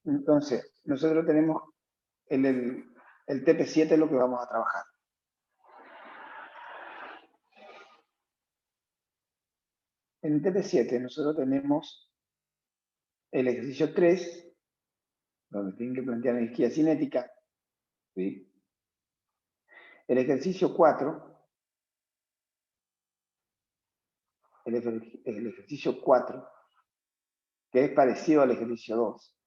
Entonces, nosotros tenemos el TP7 es lo que vamos a trabajar. En el TP7 nosotros tenemos el ejercicio 3, donde tienen que plantear energía cinética, ¿sí? El ejercicio 4, el ejercicio 4, que es parecido al ejercicio 2,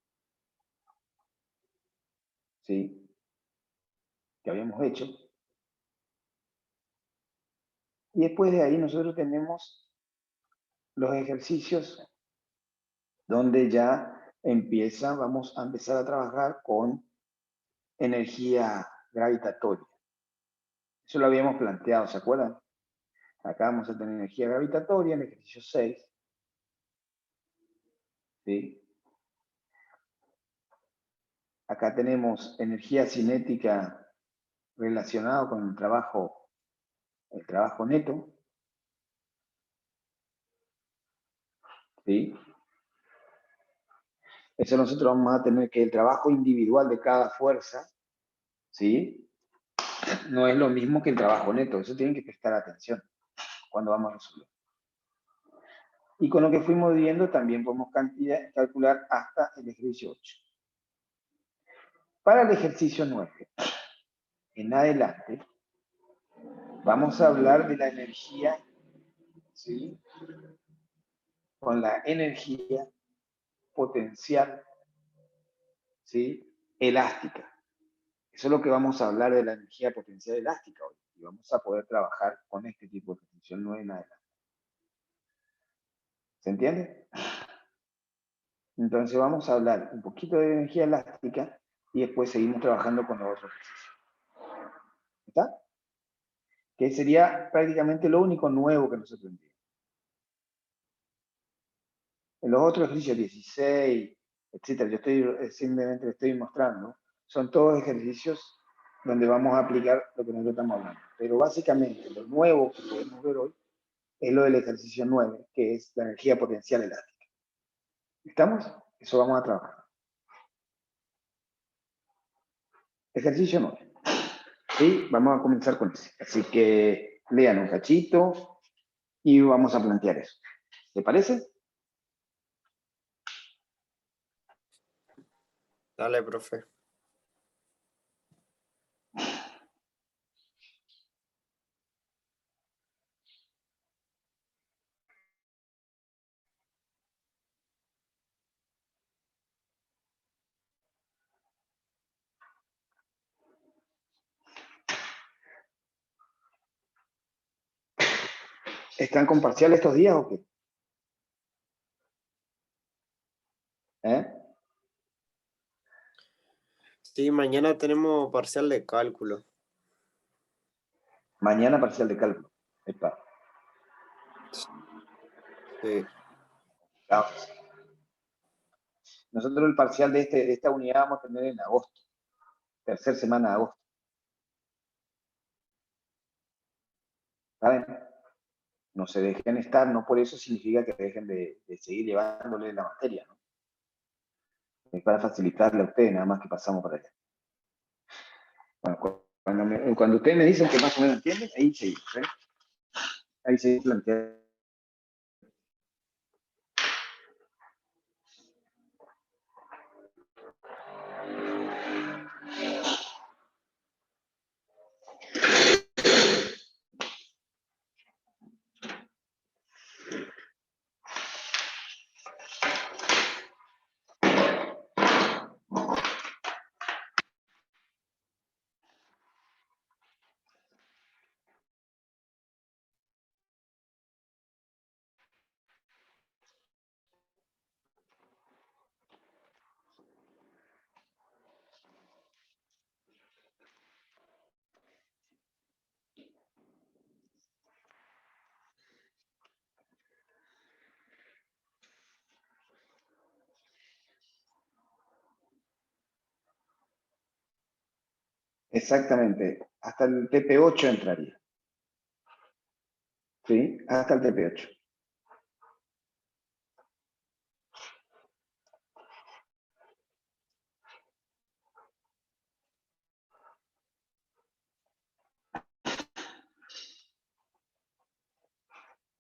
¿sí? Que habíamos hecho. Y después de ahí nosotros tenemos los ejercicios donde ya vamos a empezar a trabajar con energía gravitatoria. Eso lo habíamos planteado, ¿se acuerdan? Acá vamos a tener energía gravitatoria en el ejercicio 6. ¿Sí? Acá tenemos energía cinética relacionada con el trabajo neto. ¿Sí? Eso nosotros vamos a tener que el trabajo individual de cada fuerza, ¿sí? No es lo mismo que el trabajo neto. Eso tienen que prestar atención cuando vamos a resolver. Y con lo que fuimos viendo también podemos calcular hasta el ejercicio 8. Para el ejercicio 9, en adelante, vamos a hablar de la energía, ¿sí? Con la energía potencial, ¿sí? Elástica. Eso es lo que vamos a hablar de la energía potencial elástica hoy. Y vamos a poder trabajar con este tipo de ejercicio 9 en adelante. ¿Se entiende? Entonces vamos a hablar un poquito de energía elástica y después seguimos trabajando con los otros ejercicios. ¿Está? Que sería prácticamente lo único nuevo que nos aprendimos. En los otros ejercicios 16, etcétera, yo simplemente estoy mostrando, son todos ejercicios donde vamos a aplicar lo que nosotros estamos hablando. Pero básicamente lo nuevo que podemos ver hoy es lo del ejercicio 9, que es la energía potencial elástica. ¿Estamos? Eso vamos a trabajar. Ejercicio 9. Sí, vamos a comenzar con ese. Así que lean un cachito y vamos a plantear eso. ¿Te parece? Dale, profe. ¿Están con parcial estos días o qué? ¿Eh? Sí, mañana tenemos parcial de cálculo. Mañana parcial de cálculo. Epa. Sí. Vamos. Nosotros el parcial de esta unidad vamos a tener en agosto. Tercera semana de agosto. ¿Saben? No se dejen estar, no por eso significa que dejen de seguir llevándole la materia, ¿no? Es para facilitarle a ustedes, nada más que pasamos por allá. Bueno, cuando ustedes me dicen que más o menos entienden, ahí seguimos, ¿eh? Ahí se plantea. Exactamente, hasta el TP8 entraría. ¿Sí? Hasta el TP8.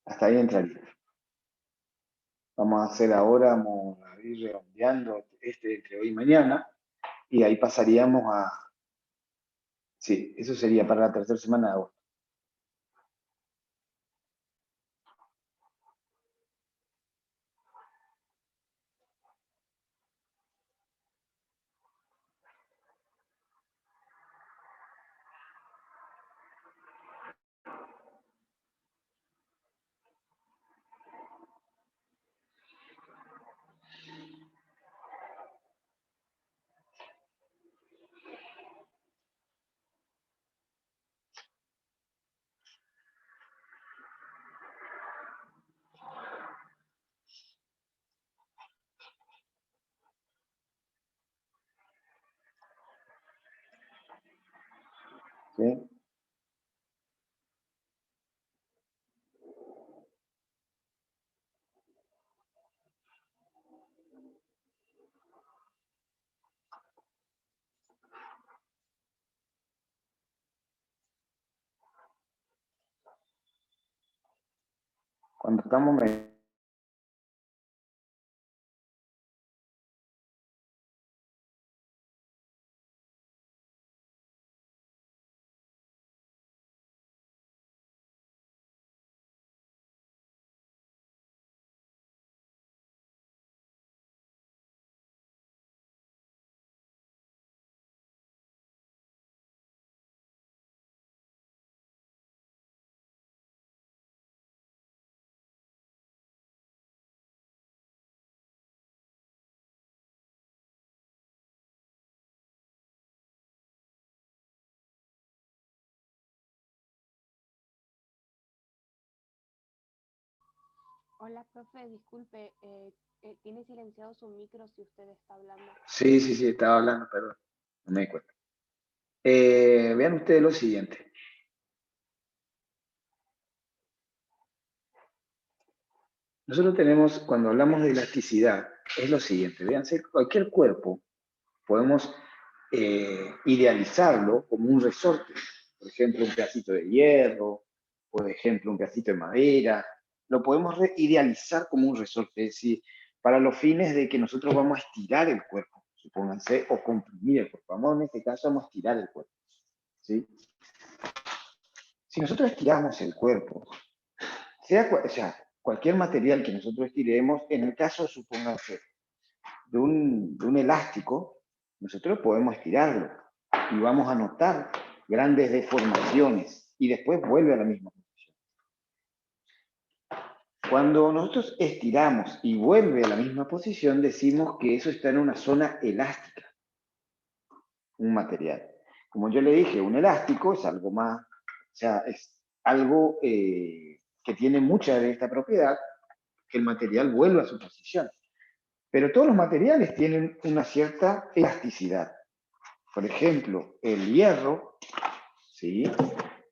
Hasta ahí entraría. Vamos a hacer ahora, vamos a ir redondeando entre hoy y mañana, y ahí pasaríamos a... Sí, eso sería para la tercera semana de agosto. ¿Sí? Cuando estamos... Hola, profe, disculpe, tiene silenciado su micro si usted está hablando. Sí, estaba hablando, perdón, no me di cuenta. Vean ustedes lo siguiente. Nosotros tenemos, cuando hablamos de elasticidad, es lo siguiente. Véanse, cualquier cuerpo podemos idealizarlo como un resorte. Por ejemplo, un pedacito de hierro, por ejemplo, un pedacito de madera. Lo podemos idealizar como un resorte, es decir, para los fines de que nosotros vamos a estirar el cuerpo, supónganse, o comprimir el cuerpo. Vamos, en este caso, vamos a estirar el cuerpo. ¿Sí? Si nosotros estiramos el cuerpo, sea cualquier material que nosotros estiremos, en el caso, supónganse, de un elástico, nosotros podemos estirarlo y vamos a notar grandes deformaciones y después vuelve a la misma posición. Cuando nosotros estiramos y vuelve a la misma posición, decimos que eso está en una zona elástica, un material. Como yo le dije, un elástico es algo más, o sea, es algo que tiene mucha de esta propiedad, que el material vuelva a su posición. Pero todos los materiales tienen una cierta elasticidad. Por ejemplo, el hierro, ¿sí?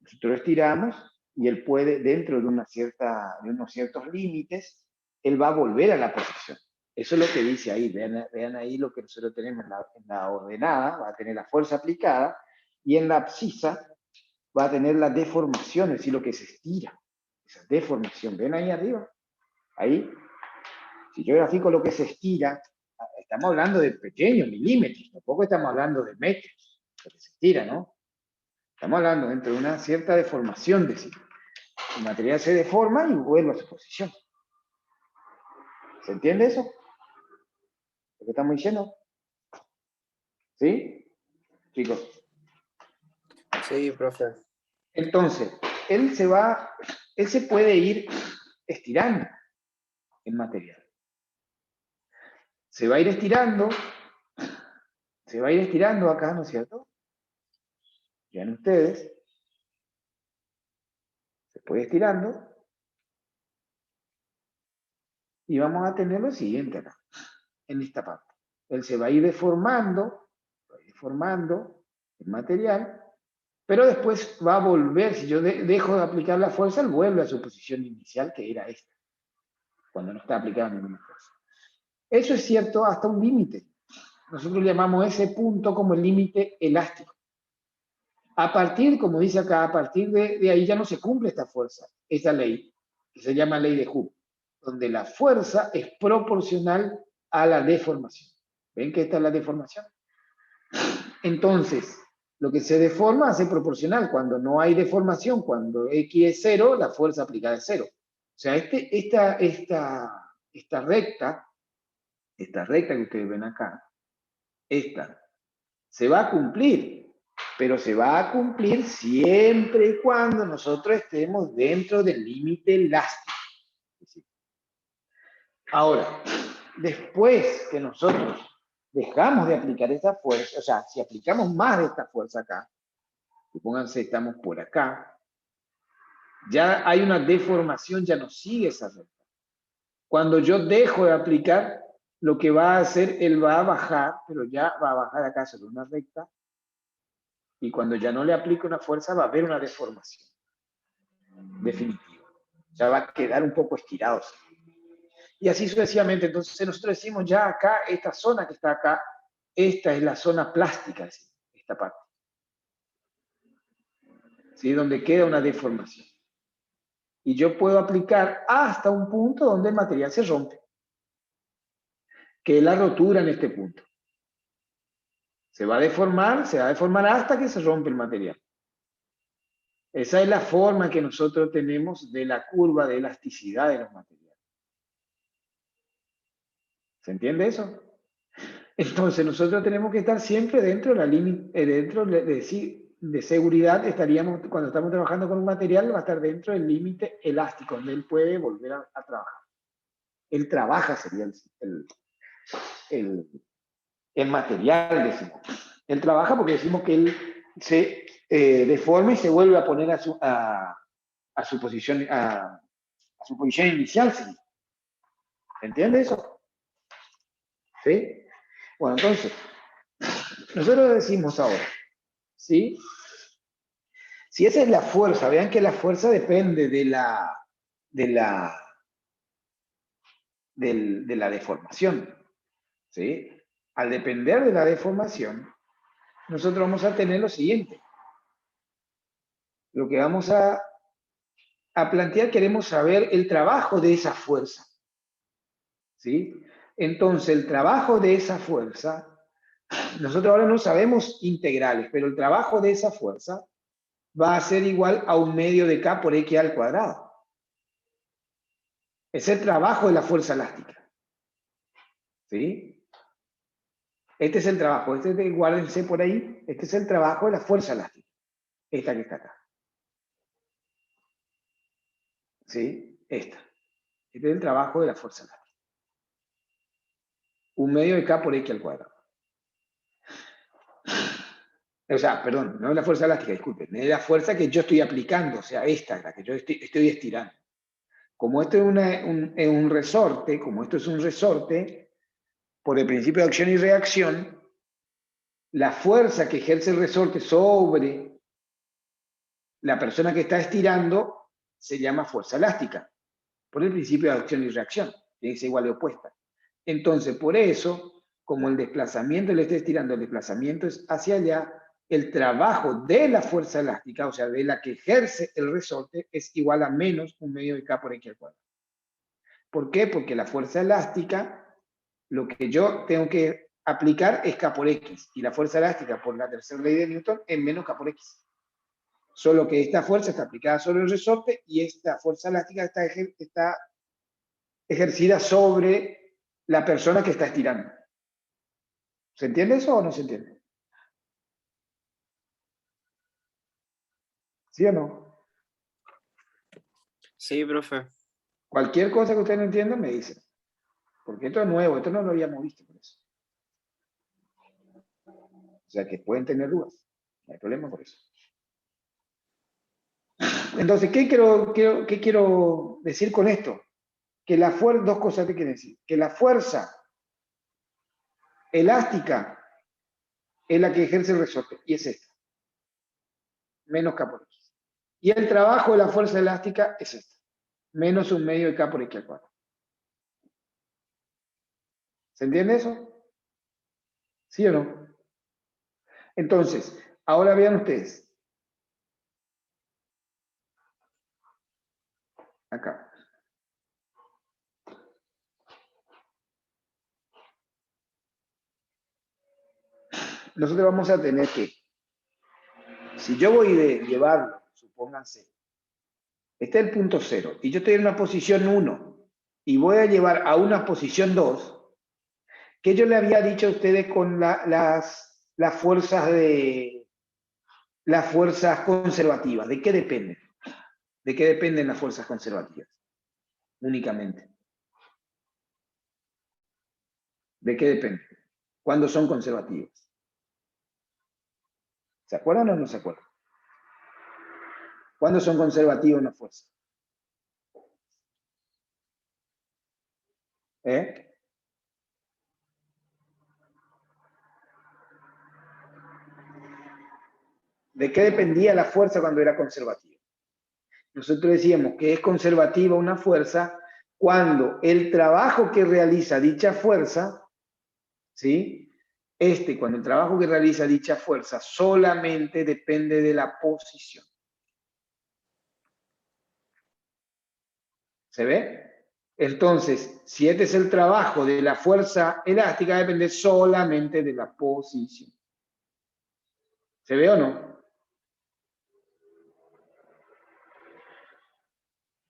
Nosotros estiramos y él puede, dentro de unos ciertos límites, él va a volver a la posición. Eso es lo que dice ahí. Vean ahí lo que nosotros tenemos en la ordenada, va a tener la fuerza aplicada, y en la abscisa va a tener la deformación, es decir, lo que se estira. Esa deformación. ¿Ven ahí arriba? Ahí. Si yo grafico lo que se estira, estamos hablando de pequeños milímetros, tampoco estamos hablando de metros, lo que se estira, ¿no? Estamos hablando dentro de una cierta deformación, decir, el material se deforma y vuelve a su posición. ¿Se entiende eso? ¿Lo que estamos diciendo? ¿Sí? Chicos. Sí, profe. Entonces, él se puede ir estirando el material. Se va a ir estirando acá, ¿no es cierto? Vean ustedes, se puede estirando y vamos a tener lo siguiente acá, en esta parte. Él se va a ir deformando el material, pero después va a volver, si yo dejo de aplicar la fuerza, él vuelve a su posición inicial, que era esta, cuando no está aplicada ninguna fuerza. Eso es cierto hasta un límite. Nosotros llamamos ese punto como el límite elástico. A partir, como dice acá, a partir de ahí ya no se cumple esta fuerza, esta ley, que se llama ley de Hooke, donde la fuerza es proporcional a la deformación. ¿Ven que esta es la deformación? Entonces, lo que se deforma hace proporcional. Cuando no hay deformación, cuando X es 0, la fuerza aplicada es 0. O sea, esta recta que ustedes ven acá, esta, se va a cumplir, pero se va a cumplir siempre y cuando nosotros estemos dentro del límite elástico. Ahora, después que nosotros dejamos de aplicar esa fuerza, o sea, si aplicamos más de esta fuerza acá, supónganse estamos por acá, ya hay una deformación, ya no sigue esa recta. Cuando yo dejo de aplicar, lo que va a hacer, él va a bajar, pero ya va a bajar acá sobre una recta, y cuando ya no le aplico una fuerza, va a haber una deformación definitiva. Ya va a quedar un poco estirado. Y así sucesivamente. Entonces nosotros decimos ya acá, esta zona que está acá, esta es la zona plástica, esta parte. ¿Sí? Donde queda una deformación. Y yo puedo aplicar hasta un punto donde el material se rompe, que es la rotura en este punto. Se va a deformar hasta que se rompe el material. Esa es la forma que nosotros tenemos de la curva de elasticidad de los materiales. ¿Se entiende eso? Entonces nosotros tenemos que estar siempre dentro de la límite, de seguridad. Estaríamos, cuando estamos trabajando con un material, va a estar dentro del límite elástico, donde él puede volver a trabajar. Él trabaja, sería el material, decimos. Él trabaja porque decimos que él se deforma y se vuelve a poner a su posición inicial. ¿Sí? ¿Entiende eso? ¿Sí? Bueno, entonces, nosotros decimos ahora, ¿sí? Si esa es la fuerza, vean que la fuerza depende de la deformación, ¿sí? Al depender de la deformación, nosotros vamos a tener lo siguiente. Lo que vamos a plantear, queremos saber el trabajo de esa fuerza, ¿sí? Entonces, el trabajo de esa fuerza, nosotros ahora no sabemos integrales, pero el trabajo de esa fuerza va a ser igual a 1/2 de K por X al cuadrado. Es el trabajo de la fuerza elástica. ¿Sí? Este es el trabajo. Guárdense por ahí. Este es el trabajo de la fuerza elástica. Esta que está acá. ¿Sí? Esta. Este es el trabajo de la fuerza elástica. 1/2 de K por X al cuadrado. O sea, perdón, no es la fuerza elástica, disculpen. Es la fuerza que yo estoy aplicando. O sea, esta, la que yo estoy estirando. Como esto es un resorte, como esto es un resorte, por el principio de acción y reacción, la fuerza que ejerce el resorte sobre la persona que está estirando se llama fuerza elástica, por el principio de acción y reacción, tiene que ser igual de opuesta. Entonces, por eso, como el desplazamiento le está estirando, el desplazamiento es hacia allá, el trabajo de la fuerza elástica, o sea, de la que ejerce el resorte, es igual a menos 1/2 de K por X al cuadrado. ¿Por qué? Porque la fuerza elástica, lo que yo tengo que aplicar es K por X, y la fuerza elástica, por la tercera ley de Newton, es menos K por X. Solo que esta fuerza está aplicada sobre el resorte y esta fuerza elástica está ejercida sobre la persona que está estirando. ¿Se entiende eso o no se entiende? ¿Sí o no? Sí, profe. Cualquier cosa que usted no entienda, me dice. Porque esto es nuevo, esto no lo habíamos visto por eso. O sea que pueden tener dudas. No hay problema por eso. Entonces, ¿qué quiero decir con esto? Que la fuerza, dos cosas que quiero decir. Que la fuerza elástica es la que ejerce el resorte, y es esta. Menos K por X. Y el trabajo de la fuerza elástica es esta. Menos 1/2 de K por X al cuadrado. ¿Se entiende eso? ¿Sí o no? Entonces, ahora vean ustedes. Acá. nosotros vamos a tener que, si yo voy de llevarlo, supónganse, está el punto 0 y yo estoy en una posición 1 y voy a llevar a una posición 2, que yo le había dicho a ustedes con las fuerzas conservativas. ¿De qué dependen? ¿De qué dependen las fuerzas conservativas? Únicamente. ¿De qué dependen? ¿Cuándo son conservativas? ¿Se acuerdan o no se acuerdan? ¿Cuándo son conservativas una fuerza? ¿Eh? ¿De qué dependía la fuerza cuando era conservativa? Nosotros decíamos que es conservativa una fuerza cuando el trabajo que realiza dicha fuerza, ¿sí? Cuando el trabajo que realiza dicha fuerza solamente depende de la posición. ¿Se ve? Entonces, si este es el trabajo de la fuerza elástica, depende solamente de la posición. ¿Se ve o no?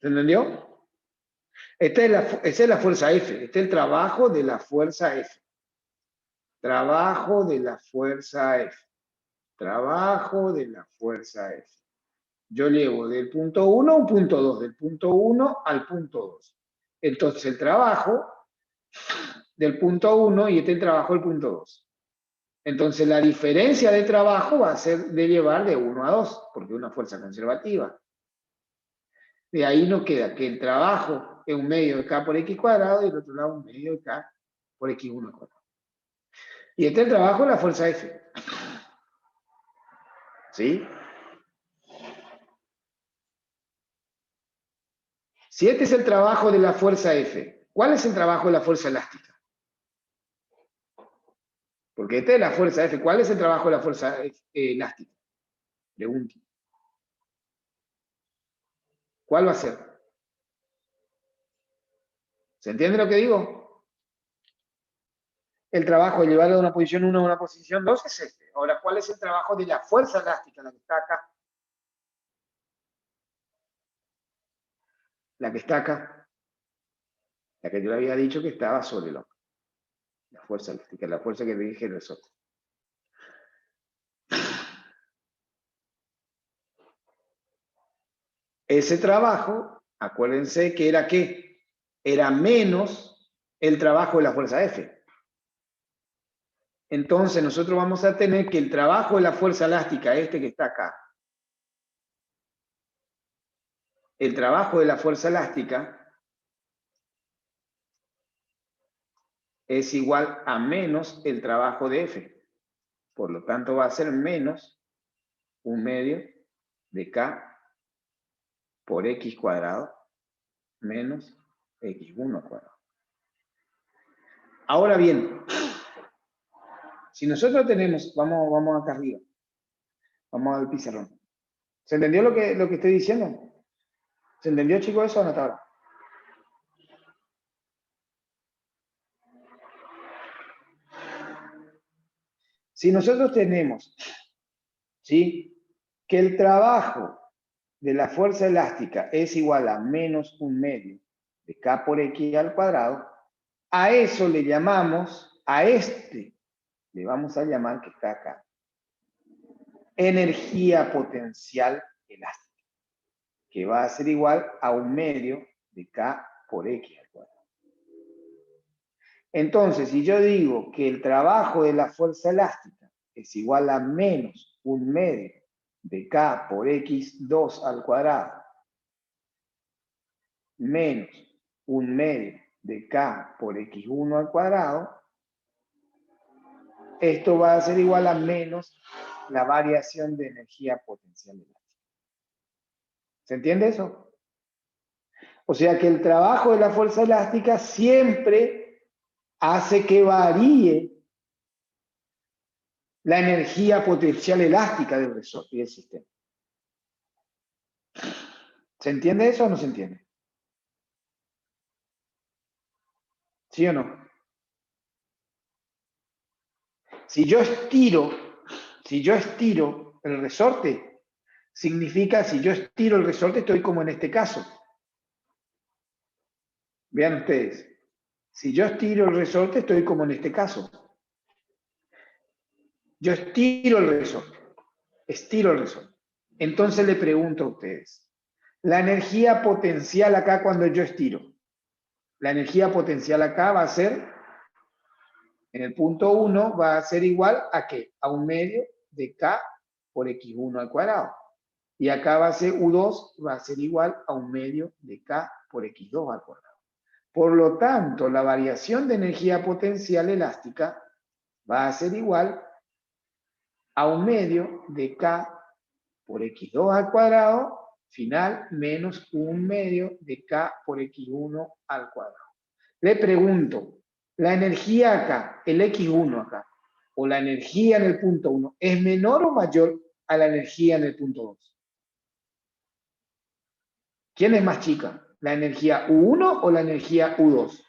¿Se entendió? Esa es la fuerza F. Este es el trabajo de la fuerza F. Trabajo de la fuerza F. Trabajo de la fuerza F. Yo llevo del punto 1 a un punto 2, del punto 1 al punto 2. Entonces el trabajo del punto 1 y el trabajo del punto 2. Entonces la diferencia de trabajo va a ser de llevar de 1 a 2, porque es una fuerza conservativa. De ahí nos queda que el trabajo es un medio de K por X cuadrado y el otro lado un medio de K por X1 cuadrado. Y este es el trabajo de la fuerza F. ¿Sí? Si este es el trabajo de la fuerza F, ¿cuál es el trabajo de la fuerza elástica? Porque esta es la fuerza F. ¿Cuál es el trabajo de la fuerza elástica? Pregunto. ¿Cuál va a ser? ¿Se entiende lo que digo? El trabajo de llevarlo de una posición 1 a una posición 2 es este. Ahora, ¿cuál es el trabajo de la fuerza elástica, la que está acá? La que está acá. La que yo le había dicho que estaba sobre el hombro. La fuerza elástica, la fuerza que dirige el resorte. Ese trabajo, acuérdense que era ¿qué? Era menos el trabajo de la fuerza F. Entonces nosotros vamos a tener que el trabajo de la fuerza elástica, este que está acá, el trabajo de la fuerza elástica es igual a menos el trabajo de F. Por lo tanto va a ser menos un medio de K por X cuadrado menos X1 cuadrado. Ahora bien, si nosotros tenemos, vamos acá arriba, vamos al pizarrón. ¿Se entendió lo que estoy diciendo? ¿Se entendió, chicos, eso o no hasta ahora? Si nosotros tenemos, ¿sí?, que el trabajo de la fuerza elástica es igual a menos un medio de K por X al cuadrado, a eso le llamamos, a este, le vamos a llamar que está acá, energía potencial elástica, que va a ser igual a un medio de K por X al cuadrado. Entonces, si yo digo que el trabajo de la fuerza elástica es igual a menos un medio de K por X2 al cuadrado, menos un medio de K por X1 al cuadrado, esto va a ser igual a menos la variación de energía potencial elástica. ¿Se entiende eso? O sea que el trabajo de la fuerza elástica siempre hace que varíe la energía potencial elástica del resorte y del sistema. ¿Se entiende eso o no se entiende? ¿Sí o no? Si yo estiro el resorte, significa, si yo estiro el resorte, estoy como en este caso. Vean ustedes. Si yo estiro el resorte, estoy como en este caso. Yo estiro el resorte. Estiro el resorte. Entonces le pregunto a ustedes. La energía potencial acá cuando yo estiro. La energía potencial acá va a ser, en el punto 1, va a ser igual a ¿qué? A 1/2 de K por X1 al cuadrado. Y acá va a ser U2, va a ser igual a 1/2 de K por X2 al cuadrado. Por lo tanto, la variación de energía potencial elástica va a ser igual a 1/2 de K por X2 al cuadrado, final, menos 1/2 de K por X1 al cuadrado. Le pregunto, la energía acá, el X1 acá, o la energía en el punto 1, ¿es menor o mayor a la energía en el punto 2? ¿Quién es más chica? ¿La energía U1 o la energía U2?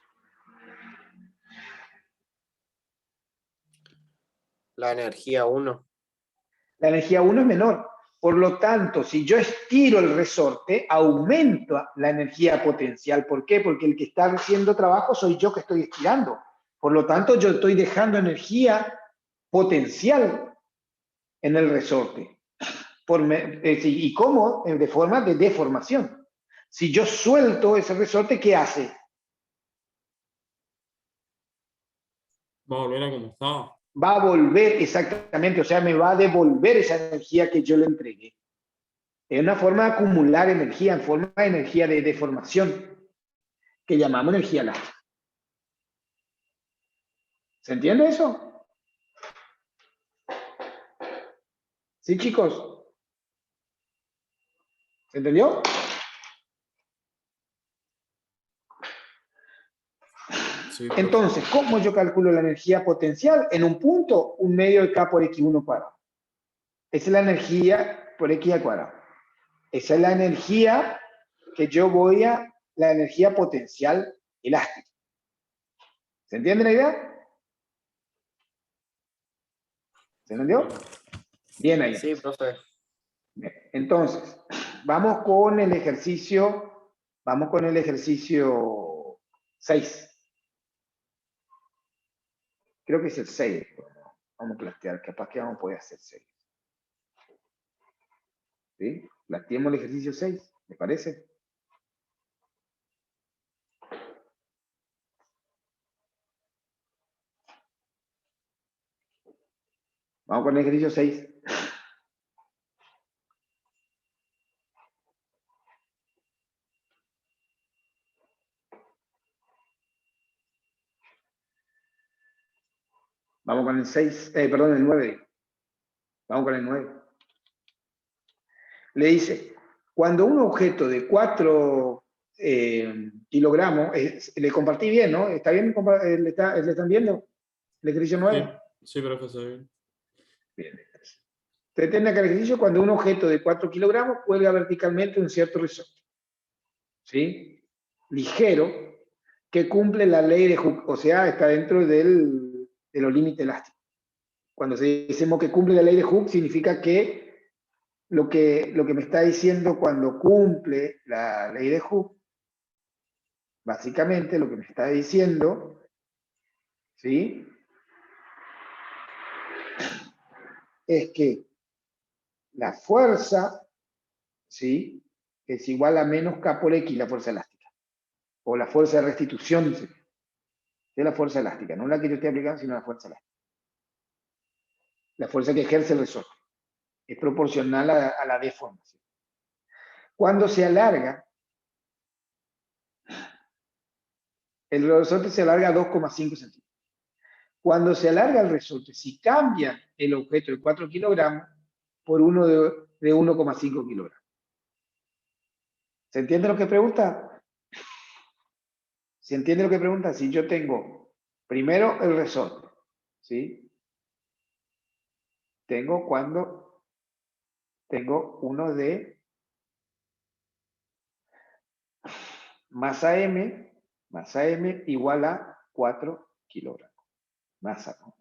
La energía 1. La energía 1 es menor. Por lo tanto, si yo estiro el resorte, aumenta la energía potencial. ¿Por qué? Porque el que está haciendo trabajo soy yo que estoy estirando. Por lo tanto, yo estoy dejando energía potencial en el resorte. ¿Y cómo? De forma de deformación. Si yo suelto ese resorte, ¿qué hace? Va a volver a como estaba. Va a volver exactamente, o sea, me va a devolver esa energía que yo le entregué. Es una forma de acumular energía, en forma de energía de deformación, que llamamos energía elástica. ¿Se entiende eso? ¿Sí, chicos? ¿Se entendió? Sí, Entonces, ¿cómo yo calculo la energía potencial? En un punto, 1/2 de K por X1 cuadrado. Esa es la energía por X al cuadrado. Esa es la energía que yo voy a, la energía potencial elástica. ¿Se entiende la idea? ¿Se entendió? Bien ahí. Sí, profe. Entonces, vamos con el ejercicio 6. Creo que es el 6. Vamos a plantear, capaz que vamos a poder hacer 6. ¿Sí? Planteemos el ejercicio 6, ¿me parece? Vamos con el ejercicio 6. Vamos con el 6, perdón, el 9. Vamos con el 9. Le dice, cuando un objeto de 4 kilogramos, le compartí bien, ¿no? ¿Está bien? ¿Le están viendo? ¿El ejercicio 9? Sí, profesor. Bien. Usted tiene que el ejercicio cuando un objeto de 4 kilogramos cuelga verticalmente un cierto resorte. ¿Sí? Ligero, que cumple la ley de Hooke, o sea, está dentro de los límites elásticos. Cuando decimos que cumple la ley de Hooke, significa que lo que me está diciendo cuando cumple la ley de Hooke, básicamente lo que me está diciendo, ¿sí? Es que la fuerza, ¿sí? Es igual a menos K por X, la fuerza elástica. O la fuerza de restitución, dice. Es la fuerza elástica, no la que yo estoy aplicando, sino la fuerza elástica. La fuerza que ejerce el resorte. Es proporcional a la deformación. Cuando se alarga, el resorte se alarga a 2,5 centímetros. Cuando se alarga el resorte, si cambia el objeto de 4 kilogramos por uno de 1,5 kilogramos. ¿Se entiende lo que pregunta? ¿Se entiende lo que pregunta? Si yo tengo primero el resorte, ¿sí? Tengo uno de masa M igual a 4 kilogramos. Masa, ¿no?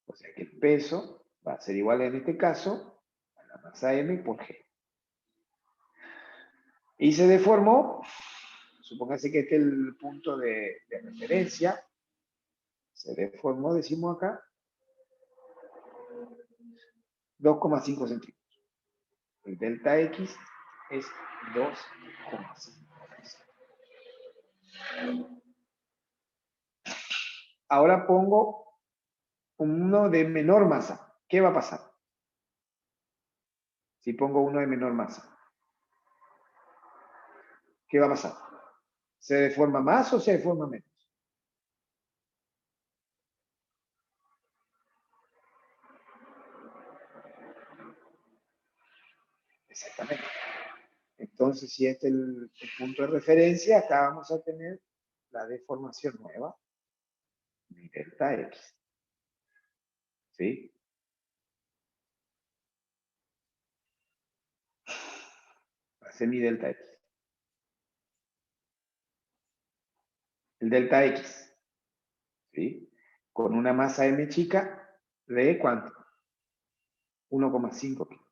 O sea que el peso va a ser igual en este caso a la masa M por G. Y se deformó, supóngase que este es el punto de referencia, se deformó, decimos acá, 2,5 centímetros. El delta X es 2,5. Ahora pongo uno de menor masa. ¿Qué va a pasar? Si pongo uno de menor masa. ¿Qué va a pasar? ¿Se deforma más o se deforma menos? Exactamente. Entonces, si este es el punto de referencia, acá vamos a tener la deformación nueva, mi delta X. ¿Sí? Va a ser mi delta X. El delta X. ¿Sí? Con una masa M chica de ¿cuánto? 1,5 kilos.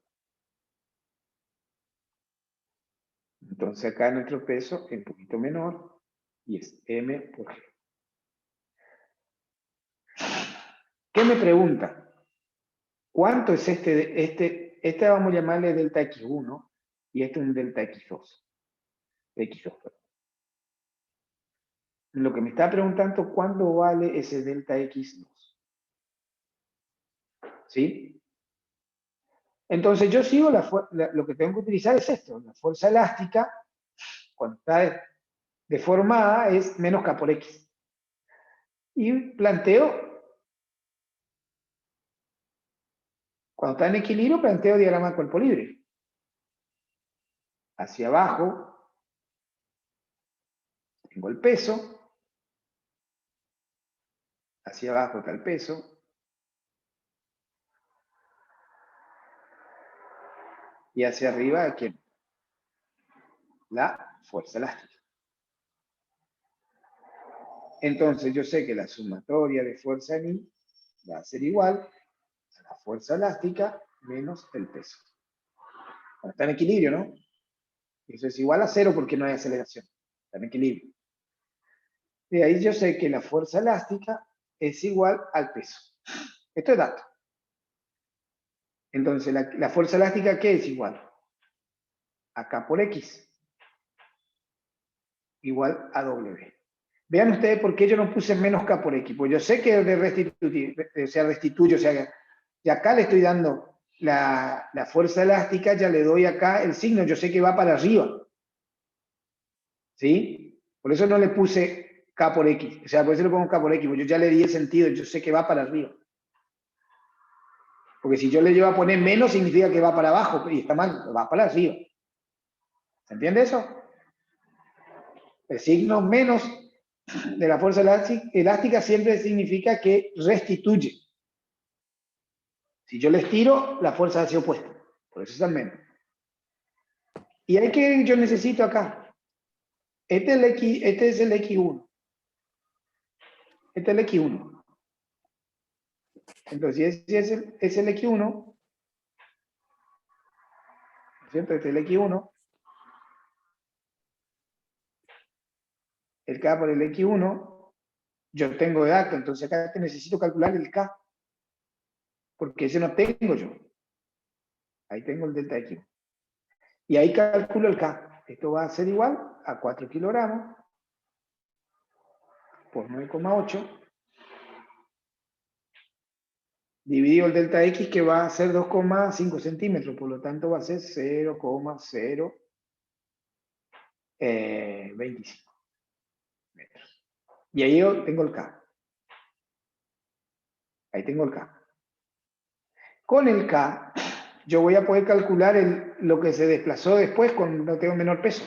Entonces acá nuestro peso es un poquito menor y es M por G. ¿Qué me pregunta? ¿Cuánto es este vamos a llamarle delta X1 y este es un delta X2. X2, perdón. Lo que me está preguntando, ¿cuánto vale ese delta X2? ¿Sí? Entonces yo sigo lo que tengo que utilizar es esto. La fuerza elástica, cuando está deformada, es menos K por X. Y planteo, cuando está en equilibrio, planteo diagrama de cuerpo libre. Hacia abajo, tengo el peso. Hacia abajo está el peso. Y hacia arriba, ¿quién? La fuerza elástica. Entonces yo sé que la sumatoria de fuerza en I va a ser igual a la fuerza elástica menos el peso. Está en equilibrio, ¿no? Eso es igual a 0 porque no hay aceleración. Está en equilibrio. De ahí yo sé que la fuerza elástica es igual al peso. Esto es dato. Entonces, la fuerza elástica, ¿qué es igual? A K por X. Igual a W. Vean ustedes por qué yo no puse menos K por X. Pues yo sé que de restituyo, o sea, y acá le estoy dando la fuerza elástica, ya le doy acá el signo, yo sé que va para arriba. ¿Sí? Por eso no le puse K por X. O sea, por eso le pongo K por X, porque yo ya le di el sentido, yo sé que va para arriba. Porque si yo le llevo a poner menos, significa que va para abajo, y está mal, va para arriba. ¿Se entiende eso? El signo menos de la fuerza elástica siempre significa que restituye. Si yo le estiro, la fuerza hace opuesta. Por eso está el menos. ¿Y hay que yo necesito acá? Este es el X1. Este es el X1. Entonces, si es el X1, ¿cierto? Este es el X1. El K por el X1, yo tengo dato, entonces acá necesito calcular el K. Porque ese no tengo yo. Ahí tengo el delta X. Y ahí calculo el K. Esto va a ser igual a 4 kilogramos por 9,8 dividido el delta X, que va a ser 2,5 centímetros, por lo tanto va a ser 0,025 metros. Y ahí yo tengo el K. Ahí tengo el K. Con el K, yo voy a poder calcular lo que se desplazó después cuando tengo menor peso.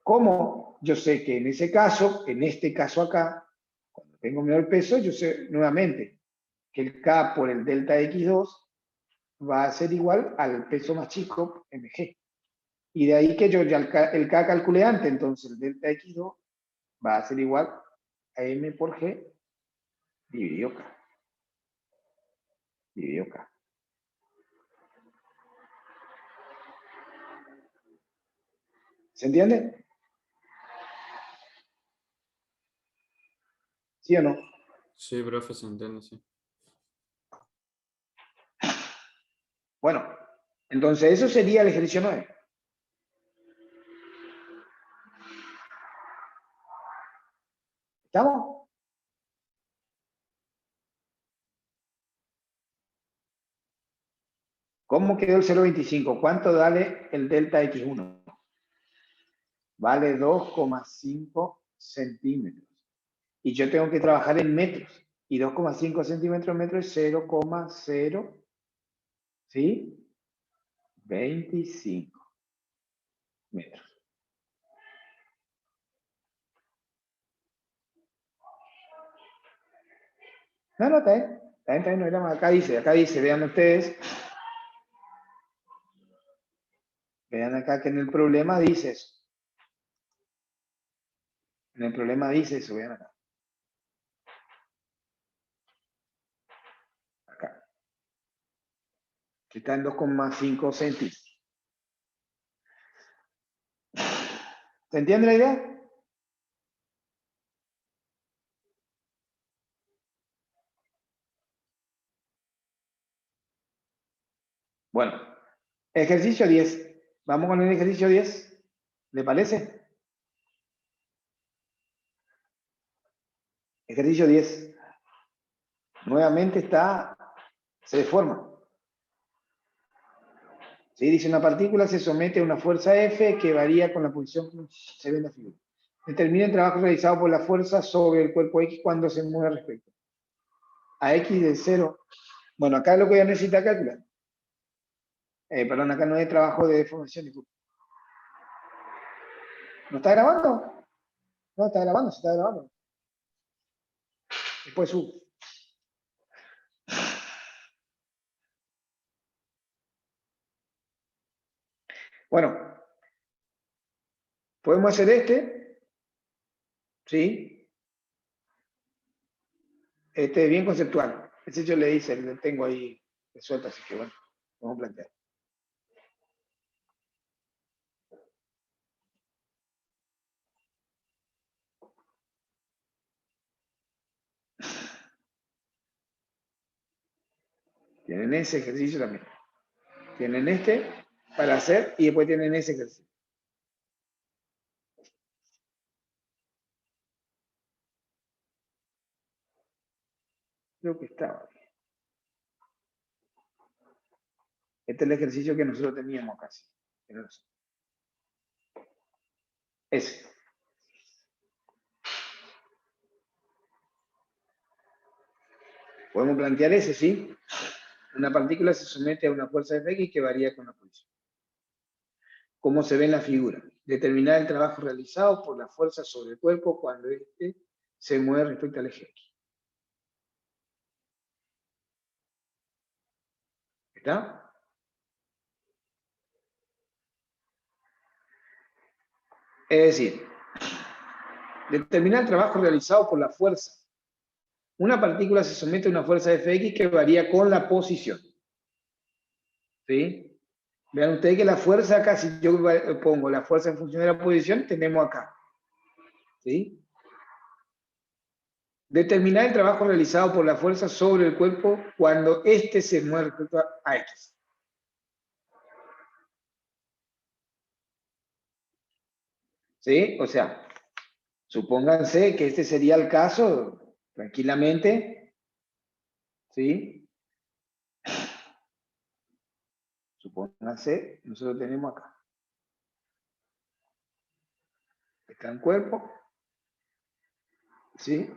¿Cómo? Yo sé que en ese caso, en este caso acá, cuando tengo menor peso, yo sé nuevamente que el K por el delta X2 va a ser igual al peso más chico, mg. Y de ahí que yo ya el K calculé antes, entonces el delta X2 va a ser igual a m por g dividido K. dividido K. ¿Se entiende? ¿Sí o no? Sí, profe, se entiende, sí. Bueno, entonces eso sería el ejercicio 9. ¿Estamos? ¿Cómo quedó el 0,25? ¿Cuánto vale el delta X1? Vale 2,5 centímetros. Y yo tengo que trabajar en metros. Y 2,5 centímetros metros es 0,0, ¿sí? 25 metros. No, está bien. Está bien, no era más. Acá dice, vean ustedes. Vean acá que en el problema dice eso. En el problema dice eso, vean acá. Acá. Que está en 2,5 centímetros. ¿Se entiende la idea? Bueno, ejercicio 10. Vamos con el ejercicio 10. ¿Le parece? Ejercicio 10. Nuevamente se deforma. ¿Sí? Dice, una partícula se somete a una fuerza F que varía con la posición que se ve en la figura. Determina el trabajo realizado por la fuerza sobre el cuerpo X cuando se mueve al respecto. A X de 0. Bueno, acá lo que voy a necesitar calcular. Perdón, acá no hay trabajo de deformación. Disculpe. ¿No está grabando? No, está grabando, se está grabando. Después subo. Bueno, podemos hacer ¿sí? Este es bien conceptual. Ese yo le hice, le tengo ahí resuelto, así que bueno, vamos a plantear. Tienen ese ejercicio también. Tienen este para hacer y después tienen ese ejercicio. Creo que estaba bien. Este es el ejercicio que nosotros teníamos casi. Ese. Podemos plantear ese, ¿sí? Una partícula se somete a una fuerza de X que varía con la posición. ¿Cómo se ve en la figura? Determinar el trabajo realizado por la fuerza sobre el cuerpo cuando éste se mueve respecto al eje X. ¿Está? Es decir, determinar el trabajo realizado por la fuerza. Una partícula se somete a una fuerza de Fx que varía con la posición. ¿Sí? Vean ustedes que la fuerza acá, si yo pongo la fuerza en función de la posición, tenemos acá. ¿Sí? Determinar el trabajo realizado por la fuerza sobre el cuerpo cuando éste se mueve respecto a X. ¿Sí? O sea, supónganse que este sería el caso, tranquilamente. ¿Sí? Supónganse, nosotros tenemos acá. Está en cuerpo. ¿Sí?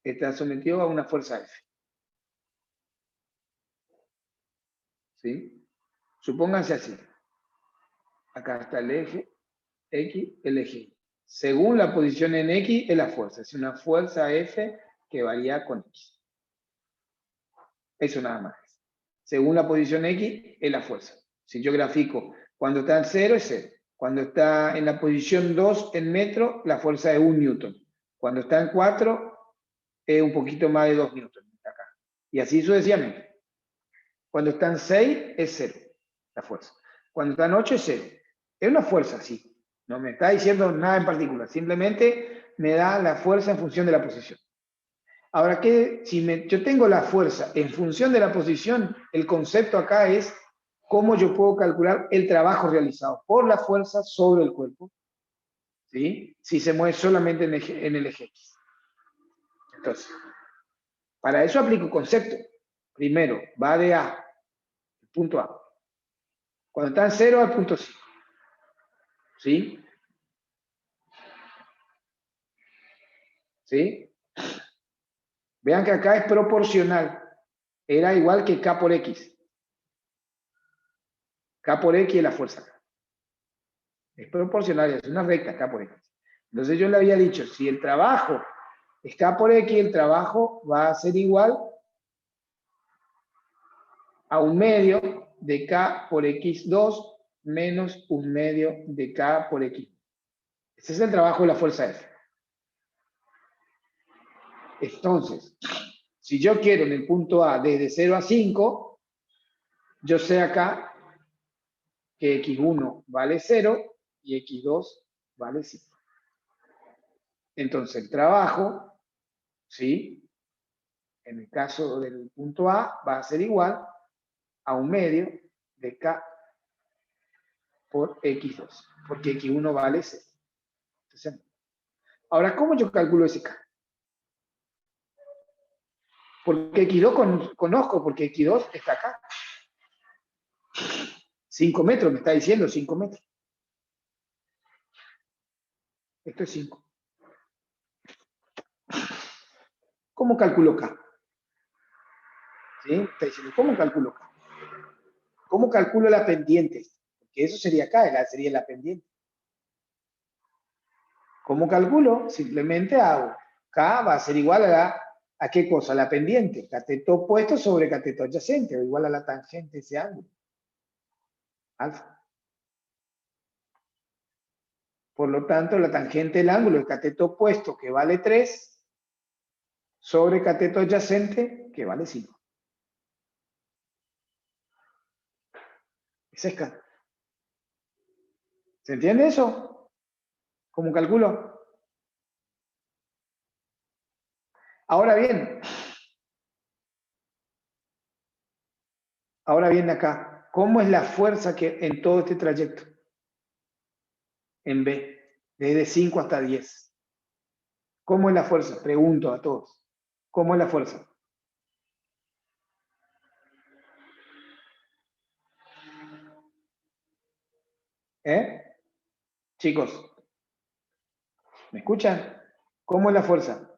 Está sometido a una fuerza F. ¿Sí? Supónganse así. Acá está el eje X, el eje Y. Según la posición en X, es la fuerza. Es una fuerza F que varía con X. Eso nada más. Según la posición X, es la fuerza. Si yo grafico, cuando está en 0 es 0. Cuando está en la posición 2 en metro, la fuerza es 1 newton. Cuando está en 4, es un poquito más de 2 newton. Acá. Y así sucesivamente. Cuando están 6 es 0, la fuerza. Cuando están 8 es 0. Es una fuerza, sí. No me está diciendo nada en particular. Simplemente me da la fuerza en función de la posición. Ahora, si yo tengo la fuerza en función de la posición, el concepto acá es cómo yo puedo calcular el trabajo realizado por la fuerza sobre el cuerpo, ¿sí? Si se mueve solamente en el eje X. Entonces, para eso aplico concepto. Primero, va de A, punto A. Cuando está en 0 al punto 5. ¿Sí? ¿Sí? Vean que acá es proporcional. Era igual que K por X. K por X es la fuerza. Es proporcional, es una recta K por X. Entonces yo le había dicho, si el trabajo es K por X, el trabajo va a ser igual a 1/2 de K por X2 menos 1/2 de K por X. Ese es el trabajo de la fuerza F. Entonces, si yo quiero en el punto A desde 0 a 5, yo sé acá que X1 vale 0 y X2 vale 5. Entonces el trabajo, ¿sí? En el caso del punto A va a ser igual a 1/2 de K por X2, porque X1 vale 0. Entonces, ahora, ¿cómo yo calculo ese K? Porque X2 conozco, porque X2 está acá. 5 metros, me está diciendo 5 metros. Esto es 5. ¿Cómo calculo K? ¿Sí? Está diciendo, ¿cómo calculo K? ¿Cómo calculo la pendiente? Porque eso sería K, sería la pendiente. ¿Cómo calculo? Simplemente hago K va a ser igual ¿a qué cosa? La pendiente. Cateto opuesto sobre cateto adyacente, o igual a la tangente de ese ángulo. Alfa. Por lo tanto, la tangente del ángulo del cateto opuesto, que vale 3, sobre cateto adyacente, que vale 5. Ese es K. ¿Se entiende eso? ¿Cómo calculo? Ahora bien acá, ¿cómo es la fuerza que en todo este trayecto? En B, desde 5 hasta 10. ¿Cómo es la fuerza? Pregunto a todos. ¿Cómo es la fuerza? Chicos, ¿me escuchan? ¿Cómo es la fuerza?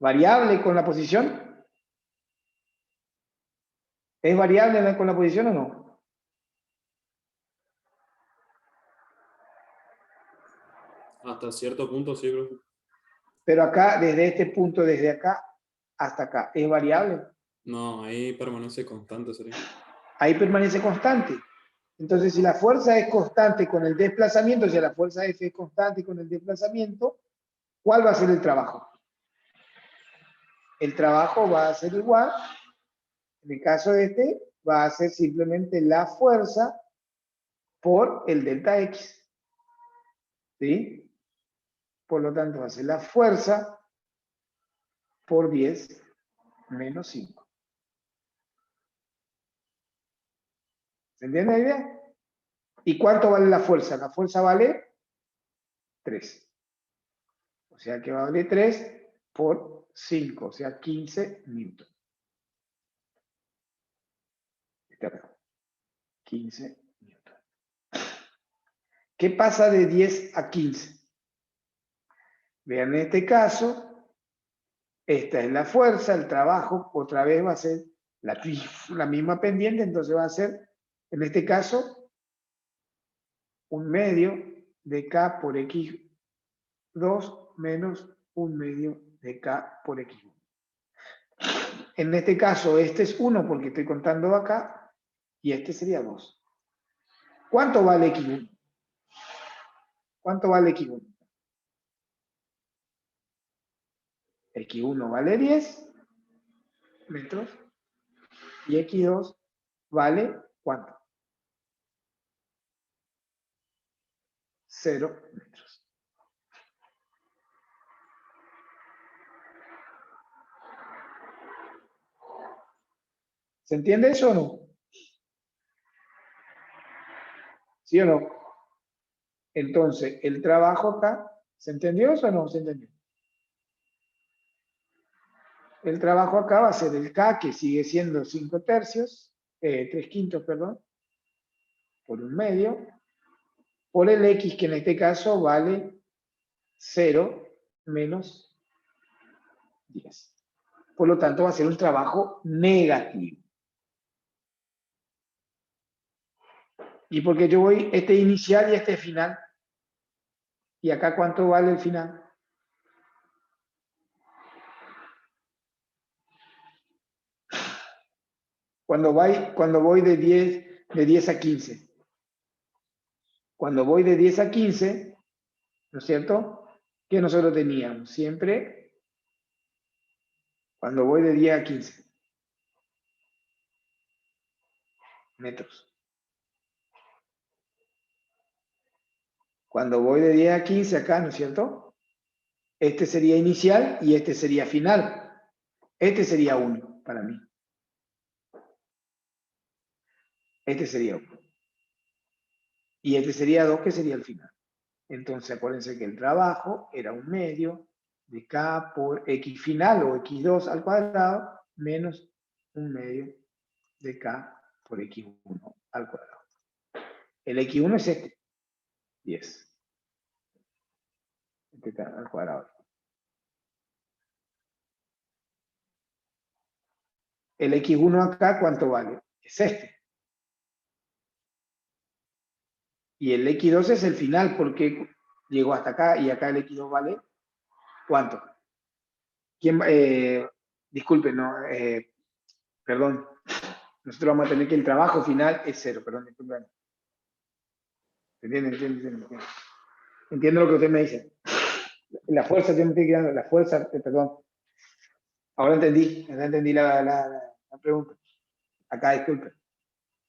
¿Variable con la posición? ¿Es variable con la posición o no? Hasta cierto punto sí, profe. Pero acá, desde este punto, desde acá hasta acá, ¿es variable? No, ahí permanece constante, sería. Ahí permanece constante. Entonces, si la fuerza es constante con el desplazamiento, si la fuerza F es constante con el desplazamiento, ¿cuál va a ser el trabajo? El trabajo va a ser igual, en el caso de este, va a ser simplemente la fuerza por el delta X. ¿Sí? Por lo tanto, va a ser la fuerza por 10 menos 5. ¿Se entiende la idea? ¿Y cuánto vale la fuerza? La fuerza vale 3. O sea que vale 3 por 5, o sea 15 newton. Este acá. 15 newton. ¿Qué pasa de 10 a 15? Vean, en este caso, esta es la fuerza, el trabajo, otra vez va a ser la misma pendiente, entonces va a ser, en este caso, 1/2 de K por X2 menos 1/2 de K por X1. En este caso, este es 1 porque estoy contando acá, y este sería 2. ¿Cuánto vale X1? ¿Cuánto vale X1? X1 vale 10 metros. y X2 vale ¿cuánto? 0 metros. ¿Se entiende eso o no? ¿Sí o no? Entonces, el trabajo acá, ¿se entendió eso o no se entendió? El trabajo acá va a ser el K, que sigue siendo 5 tercios, 3 quintos, perdón, por 1/2, por el X, que en este caso vale 0 menos 10. Por lo tanto, va a ser un trabajo negativo. Y porque yo voy, este inicial y este final. ¿Y acá cuánto vale el final? Cuando voy de 10 a 15. Cuando voy de 10 a 15, ¿no es cierto? ¿Qué nosotros teníamos? Siempre, cuando voy de 10 a 15 metros. Cuando voy de 10 a 15 acá, ¿no es cierto? Este sería inicial y este sería final. Este sería 1 para mí. Este sería 1. Y este sería 2, que sería el final. Entonces, acuérdense que el trabajo era 1/2 de K por X final o X2 al cuadrado menos 1/2 de K por X1 al cuadrado. El X1 es este, 10. Este K al cuadrado. El X1 acá, ¿cuánto vale? Es este. Y el X2 es el final, porque llegó hasta acá y acá el X2 vale ¿cuánto? ¿Quién, disculpen, no, perdón. Nosotros vamos a tener que el trabajo final es 0, perdón, disculpen. Entiendo. Entiendo lo que usted me dice. La fuerza, yo me estoy quedando, la fuerza, perdón. Ahora entendí la pregunta. Acá, disculpe.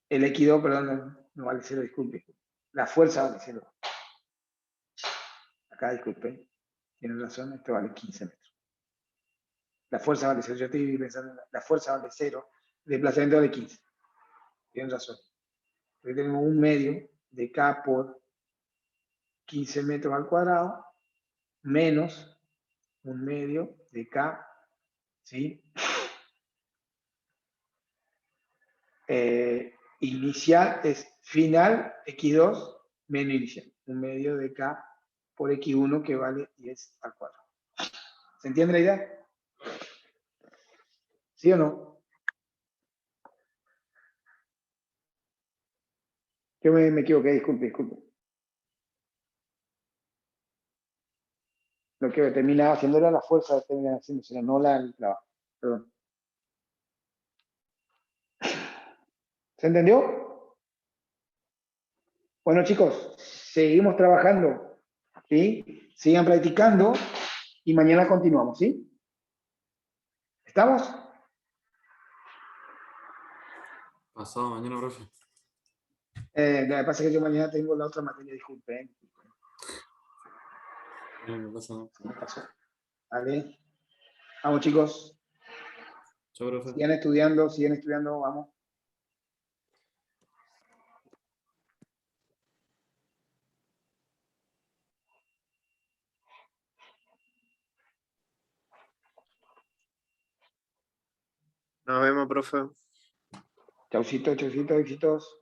El X2, perdón, no vale 0, disculpe. La fuerza vale 0. Acá, disculpe. Tiene razón, esto vale 15 metros. La fuerza vale 0. Yo estoy pensando, la fuerza vale 0. El desplazamiento vale 15. Tienen razón. Aquí tenemos 1/2 de K por 15 metros al cuadrado menos 1/2 de K, ¿sí? Inicial es final X2 menos inicial. 1/2 de K por X1, que vale 10 al cuadrado. ¿Se entiende la idea? ¿Sí o no? Yo me equivoqué, disculpe. Lo que terminaba haciendo era la fuerza, terminaba haciendo, sino no el trabajo. Perdón. ¿Se entendió? Bueno, chicos, seguimos trabajando, ¿sí? Sigan practicando y mañana continuamos, ¿sí? ¿Estamos? Pasado mañana, profe. Lo que pasa es que yo mañana tengo la otra materia, disculpen. No pasa nada. Se me pasó. Vale. Vamos, chicos. Chao, profe. Sigan estudiando, vamos. Nos vemos, profe. Chaucito, éxitos.